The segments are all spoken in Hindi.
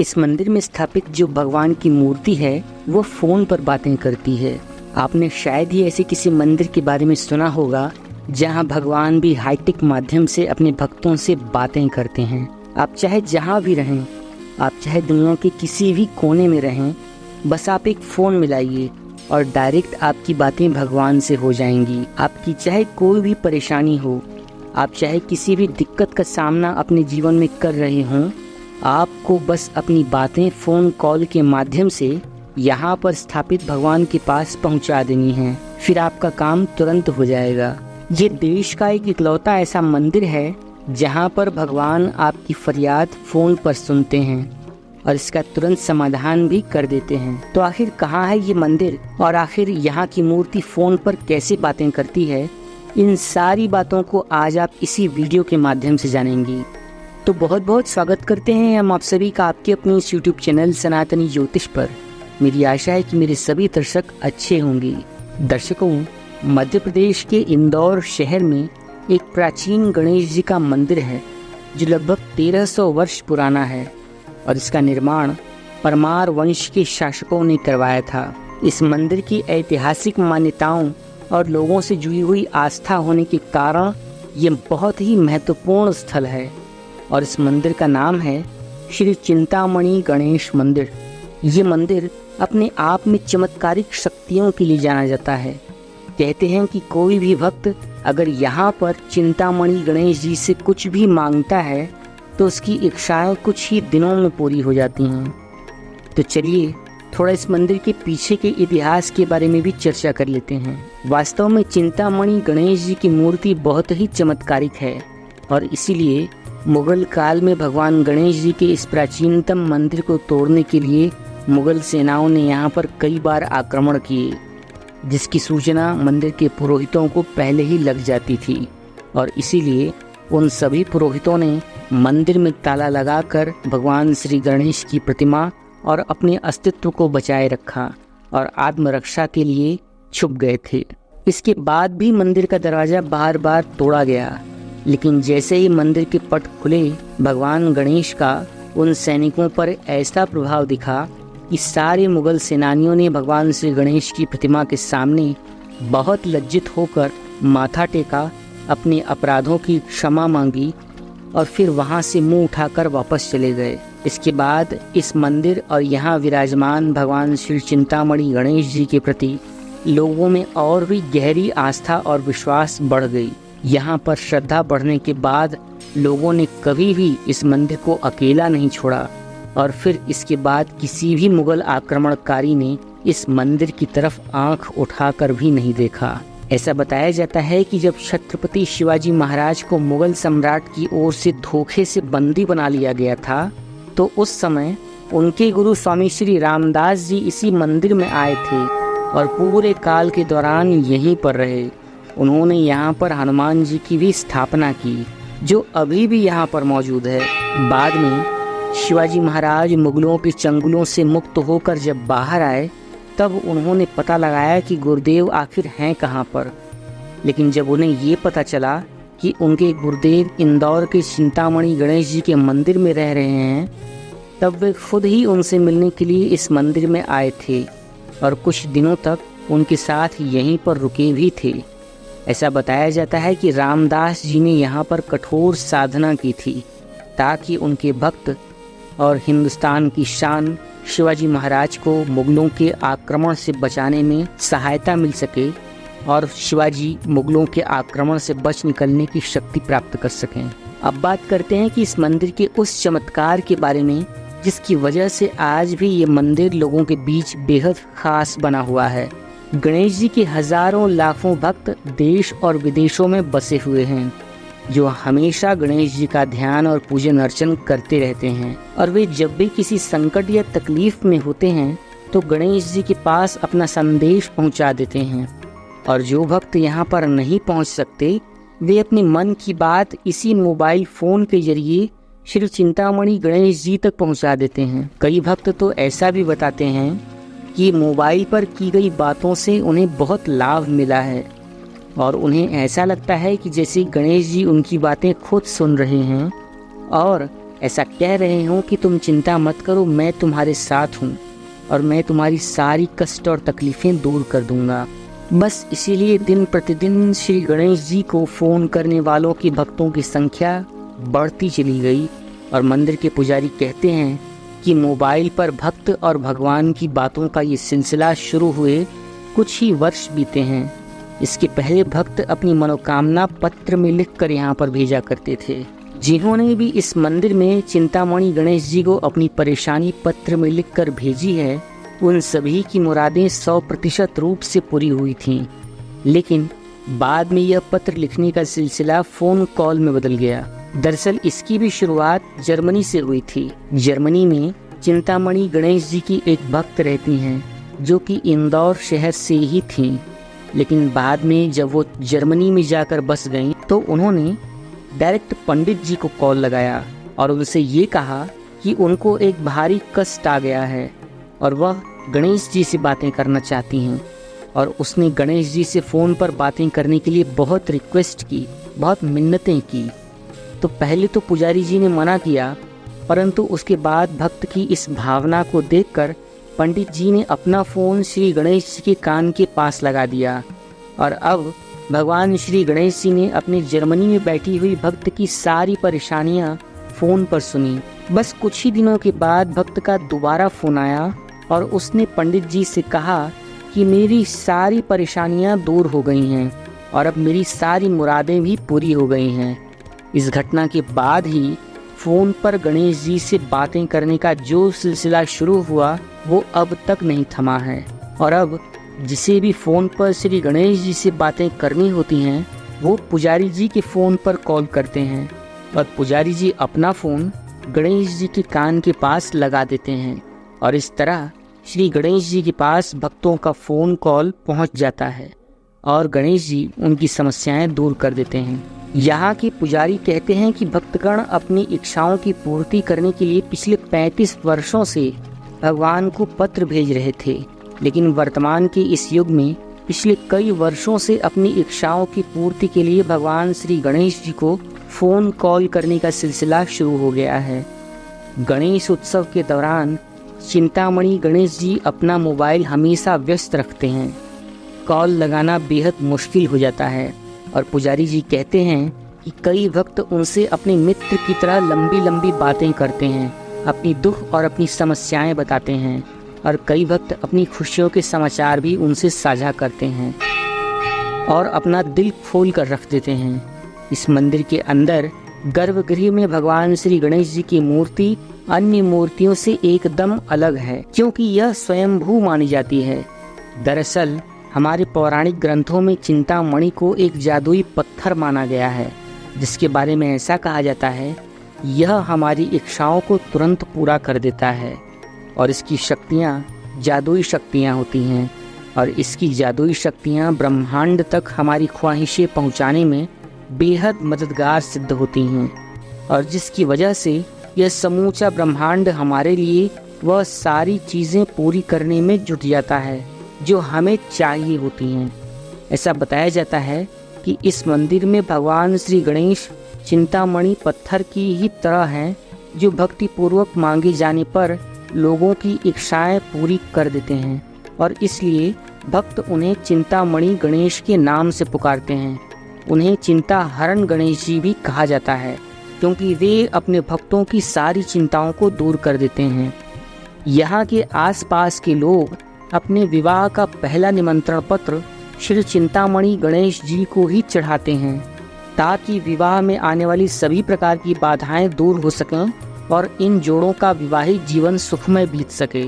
इस मंदिर में स्थापित जो भगवान की मूर्ति है वो फोन पर बातें करती है। आपने शायद ही ऐसे किसी मंदिर के बारे में सुना होगा जहां भगवान भी हाईटेक माध्यम से अपने भक्तों से बातें करते हैं। आप चाहे जहां भी रहें, आप चाहे दुनिया के किसी भी कोने में रहें, बस आप एक फ़ोन मिलाइए और डायरेक्ट आपकी बातें भगवान से हो जाएंगी। आपकी चाहे कोई भी परेशानी हो, आप चाहे किसी भी दिक्कत का सामना अपने जीवन में कर रहे हों, आपको बस अपनी बातें फ़ोन कॉल के माध्यम से यहाँ पर स्थापित भगवान के पास पहुँचा देनी है। फिर आपका काम तुरंत हो जाएगा। ये देश का एक इकलौता ऐसा मंदिर है जहाँ पर भगवान आपकी फरियाद फ़ोन पर सुनते हैं और इसका तुरंत समाधान भी कर देते हैं। तो आखिर कहाँ है ये मंदिर और आखिर यहाँ की मूर्ति फ़ोन पर कैसे बातें करती है, इन सारी बातों को आज आप इसी वीडियो के माध्यम से जानेंगी। तो बहुत बहुत स्वागत करते हैं हम आप सभी का आपके अपने इस यूट्यूब चैनल सनातनी ज्योतिष पर। मेरी आशा है कि मेरे सभी दर्शक अच्छे होंगे। दर्शकों, मध्य प्रदेश के इंदौर शहर में एक प्राचीन गणेश जी का मंदिर है जो लगभग 1300 वर्ष पुराना है और इसका निर्माण परमार वंश के शासकों ने करवाया था। इस मंदिर की ऐतिहासिक मान्यताओं और लोगों से जुड़ी हुई आस्था होने के कारण ये बहुत ही महत्वपूर्ण स्थल है और इस मंदिर का नाम है श्री चिंतामणि गणेश मंदिर। ये मंदिर अपने आप में चमत्कारिक शक्तियों के लिए जाना जाता है। कहते हैं कि कोई भी भक्त अगर यहाँ पर चिंतामणि गणेश जी से कुछ भी मांगता है तो उसकी इच्छाएं कुछ ही दिनों में पूरी हो जाती हैं। तो चलिए थोड़ा इस मंदिर के पीछे के इतिहास के बारे में भी चर्चा कर लेते हैं। वास्तव में चिंतामणि गणेश जी की मूर्ति बहुत ही चमत्कारिक है और इसीलिए मुगल काल में भगवान गणेश जी के इस प्राचीनतम मंदिर को तोड़ने के लिए मुगल सेनाओं ने यहाँ पर कई बार आक्रमण किए, जिसकी सूचना मंदिर के पुरोहितों को पहले ही लग जाती थी और इसीलिए उन सभी पुरोहितों ने मंदिर में ताला लगाकर भगवान श्री गणेश की प्रतिमा और अपने अस्तित्व को बचाए रखा और आत्मरक्षा के लिए छुप गए थे। इसके बाद भी मंदिर का दरवाजा बार बार तोड़ा गया, लेकिन जैसे ही मंदिर के पट खुले, भगवान गणेश का उन सैनिकों पर ऐसा प्रभाव दिखा कि सारे मुगल सेनानियों ने भगवान श्री गणेश की प्रतिमा के सामने बहुत लज्जित होकर माथा टेका, अपने अपराधों की क्षमा मांगी और फिर वहां से मुंह उठाकर वापस चले गए। इसके बाद इस मंदिर और यहाँ विराजमान भगवान श्री चिंतामणि गणेश जी के प्रति लोगों में और भी गहरी आस्था और विश्वास बढ़ गई। यहाँ पर श्रद्धा बढ़ने के बाद लोगों ने कभी भी इस मंदिर को अकेला नहीं छोड़ा और फिर इसके बाद किसी भी मुगल आक्रमणकारी ने इस मंदिर की तरफ आंख उठाकर भी नहीं देखा। ऐसा बताया जाता है कि जब छत्रपति शिवाजी महाराज को मुगल सम्राट की ओर से धोखे से बंदी बना लिया गया था, तो उस समय उनके गुरु स्वामी श्री रामदास जी इसी मंदिर में आए थे और पूरे काल के दौरान यहीं पर रहे। उन्होंने यहाँ पर हनुमान जी की भी स्थापना की, जो अभी भी यहाँ पर मौजूद है। बाद में शिवाजी महाराज मुगलों के चंगुलों से मुक्त होकर जब बाहर आए, तब उन्होंने पता लगाया कि गुरुदेव आखिर हैं कहाँ पर। लेकिन जब उन्हें ये पता चला कि उनके गुरुदेव इंदौर के चिंतामणि गणेश जी के मंदिर में रह रहे हैं, तब वे खुद ही उनसे मिलने के लिए इस मंदिर में आए थे और कुछ दिनों तक उनके साथ यहीं पर रुके भी थे। ऐसा बताया जाता है कि रामदास जी ने यहाँ पर कठोर साधना की थी ताकि उनके भक्त और हिंदुस्तान की शान शिवाजी महाराज को मुगलों के आक्रमण से बचाने में सहायता मिल सके और शिवाजी मुगलों के आक्रमण से बच निकलने की शक्ति प्राप्त कर सकें। अब बात करते हैं कि इस मंदिर के उस चमत्कार के बारे में जिसकी वजह से आज भी ये मंदिर लोगों के बीच बेहद खास बना हुआ है। गणेश जी के हजारों लाखों भक्त देश और विदेशों में बसे हुए हैं जो हमेशा गणेश जी का ध्यान और पूजन अर्चन करते रहते हैं और वे जब भी किसी संकट या तकलीफ में होते हैं तो गणेश जी के पास अपना संदेश पहुंचा देते हैं। और जो भक्त यहाँ पर नहीं पहुंच सकते, वे अपने मन की बात इसी मोबाइल फोन के जरिए श्री चिंतामणि गणेश जी तक पहुंचा देते हैं। कई भक्त तो ऐसा भी बताते हैं कि मोबाइल पर की गई बातों से उन्हें बहुत लाभ मिला है और उन्हें ऐसा लगता है कि जैसे गणेश जी उनकी बातें खुद सुन रहे हैं और ऐसा कह रहे हों कि तुम चिंता मत करो, मैं तुम्हारे साथ हूँ और मैं तुम्हारी सारी कष्ट और तकलीफ़ें दूर कर दूंगा। बस इसीलिए दिन प्रतिदिन श्री गणेश जी को फ़ोन करने वालों की भक्तों की संख्या बढ़ती चली गई और मंदिर के पुजारी कहते हैं कि मोबाइल पर भक्त और भगवान की बातों का ये सिलसिला शुरू हुए कुछ ही वर्ष बीते हैं। इसके पहले भक्त अपनी मनोकामना पत्र में लिखकर यहाँ पर भेजा करते थे। जिन्होंने भी इस मंदिर में चिंतामणि गणेश जी को अपनी परेशानी पत्र में लिखकर भेजी है, उन सभी की मुरादें 100% रूप से पूरी हुई थीं। लेकिन बाद में यह पत्र लिखने का सिलसिला फ़ोन कॉल में बदल गया। दरअसल इसकी भी शुरुआत जर्मनी से हुई थी। जर्मनी में चिंतामणि गणेश जी की एक भक्त रहती हैं जो कि इंदौर शहर से ही थीं। लेकिन बाद में जब वो जर्मनी में जाकर बस गईं तो उन्होंने डायरेक्ट पंडित जी को कॉल लगाया और उनसे ये कहा कि उनको एक भारी कष्ट आ गया है और वह गणेश जी से बातें करना चाहती हैं। और उसने गणेश जी से फ़ोन पर बातें करने के लिए बहुत रिक्वेस्ट की, बहुत मिन्नतें की। तो पहले तो पुजारी जी ने मना किया, परंतु उसके बाद भक्त की इस भावना को देखकर पंडित जी ने अपना फ़ोन श्री गणेश जी के कान के पास लगा दिया और अब भगवान श्री गणेश जी ने अपने जर्मनी में बैठी हुई भक्त की सारी परेशानियां फ़ोन पर सुनी। बस कुछ ही दिनों के बाद भक्त का दोबारा फ़ोन आया और उसने पंडित जी से कहा कि मेरी सारी परेशानियां दूर हो गई हैं और अब मेरी सारी मुरादें भी पूरी हो गई हैं। इस घटना के बाद ही फ़ोन पर गणेश जी से बातें करने का जो सिलसिला शुरू हुआ वो अब तक नहीं थमा है। और अब जिसे भी फ़ोन पर श्री गणेश जी से बातें करनी होती हैं वो पुजारी जी के फ़ोन पर कॉल करते हैं और पुजारी जी अपना फ़ोन गणेश जी के कान के पास लगा देते हैं और इस तरह श्री गणेश जी के पास भक्तों का फ़ोन कॉल पहुंच जाता है और गणेश जी उनकी समस्याएं दूर कर देते हैं। यहाँ के पुजारी कहते हैं कि भक्तगण अपनी इच्छाओं की पूर्ति करने के लिए पिछले 35 वर्षों से भगवान को पत्र भेज रहे थे, लेकिन वर्तमान के इस युग में पिछले कई वर्षों से अपनी इच्छाओं की पूर्ति के लिए भगवान श्री गणेश जी को फ़ोन कॉल करने का सिलसिला शुरू हो गया है। गणेश उत्सव के दौरान चिंतामणि गणेश जी अपना मोबाइल हमेशा व्यस्त रखते हैं। कॉल लगाना बेहद मुश्किल हो जाता है और पुजारी जी कहते हैं कि कई भक्त उनसे अपने मित्र की तरह लंबी लंबी बातें करते हैं, अपनी दुख और अपनी समस्याएं बताते हैं और कई भक्त अपनी खुशियों के समाचार भी उनसे साझा करते हैं और अपना दिल खोल कर रख देते हैं। इस मंदिर के अंदर गर्भगृह में भगवान श्री गणेश जी की मूर्ति अन्य मूर्तियों से एकदम अलग है, क्योंकि यह स्वयंभू मानी जाती है। दरअसल हमारे पौराणिक ग्रंथों में चिंतामणि को एक जादुई पत्थर माना गया है, जिसके बारे में ऐसा कहा जाता है यह हमारी इच्छाओं को तुरंत पूरा कर देता है और इसकी शक्तियाँ जादुई शक्तियाँ होती हैं और इसकी जादुई शक्तियाँ ब्रह्मांड तक हमारी ख्वाहिशें पहुँचाने में बेहद मददगार सिद्ध होती हैं और जिसकी वजह से यह समूचा ब्रह्मांड हमारे लिए वह सारी चीज़ें पूरी करने में जुट जाता है जो हमें चाहिए होती हैं। ऐसा बताया जाता है कि इस मंदिर में भगवान श्री गणेश चिंतामणि पत्थर की ही तरह हैं जो भक्तिपूर्वक मांगे जाने पर लोगों की इच्छाएं पूरी कर देते हैं और इसलिए भक्त उन्हें चिंतामणि गणेश के नाम से पुकारते हैं। उन्हें चिंता हरण गणेश जी भी कहा जाता है क्योंकि वे अपने भक्तों की सारी चिंताओं को दूर कर देते हैं। यहाँ के आसपास के लोग अपने विवाह का पहला निमंत्रण पत्र श्री चिंतामणि गणेश जी को ही चढ़ाते हैं ताकि विवाह में आने वाली सभी प्रकार की बाधाएं दूर हो सकें और इन जोड़ों का विवाहित जीवन सुखमय बीत सके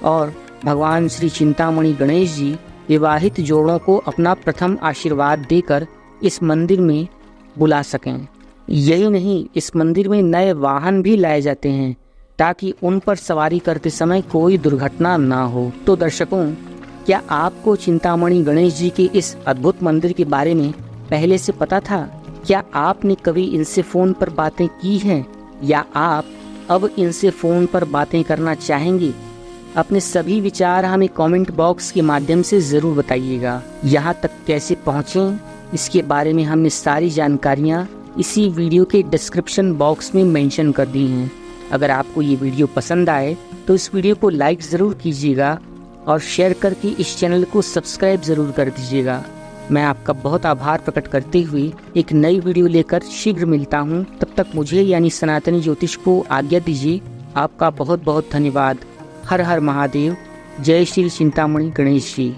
और भगवान श्री चिंतामणि गणेश जी विवाहित जोड़ों को अपना प्रथम आशीर्वाद देकर इस मंदिर में बुला सकें। यही नहीं, इस मंदिर में नए वाहन भी लाए जाते हैं ताकि उन पर सवारी करते समय कोई दुर्घटना ना हो। तो दर्शकों, क्या आपको चिंतामणि गणेश जी के इस अद्भुत मंदिर के बारे में पहले से पता था? क्या आपने कभी इनसे फ़ोन पर बातें की हैं या आप अब इनसे फ़ोन पर बातें करना चाहेंगे? अपने सभी विचार हमें कमेंट बॉक्स के माध्यम से ज़रूर बताइएगा। यहाँ तक कैसे पहुँचें इसके बारे में हमने सारी जानकारियाँ इसी वीडियो के डिस्क्रिप्शन बॉक्स में मेंशन कर दी हैं। अगर आपको ये वीडियो पसंद आए तो इस वीडियो को लाइक ज़रूर कीजिएगा और शेयर करके इस चैनल को सब्सक्राइब ज़रूर कर दीजिएगा। मैं आपका बहुत आभार प्रकट करते हुए एक नई वीडियो लेकर शीघ्र मिलता हूँ। तब तक मुझे यानी सनातनी ज्योतिष को आज्ञा दीजिए। आपका बहुत बहुत धन्यवाद। हर हर महादेव। जय श्री चिंतामणि गणेश जी।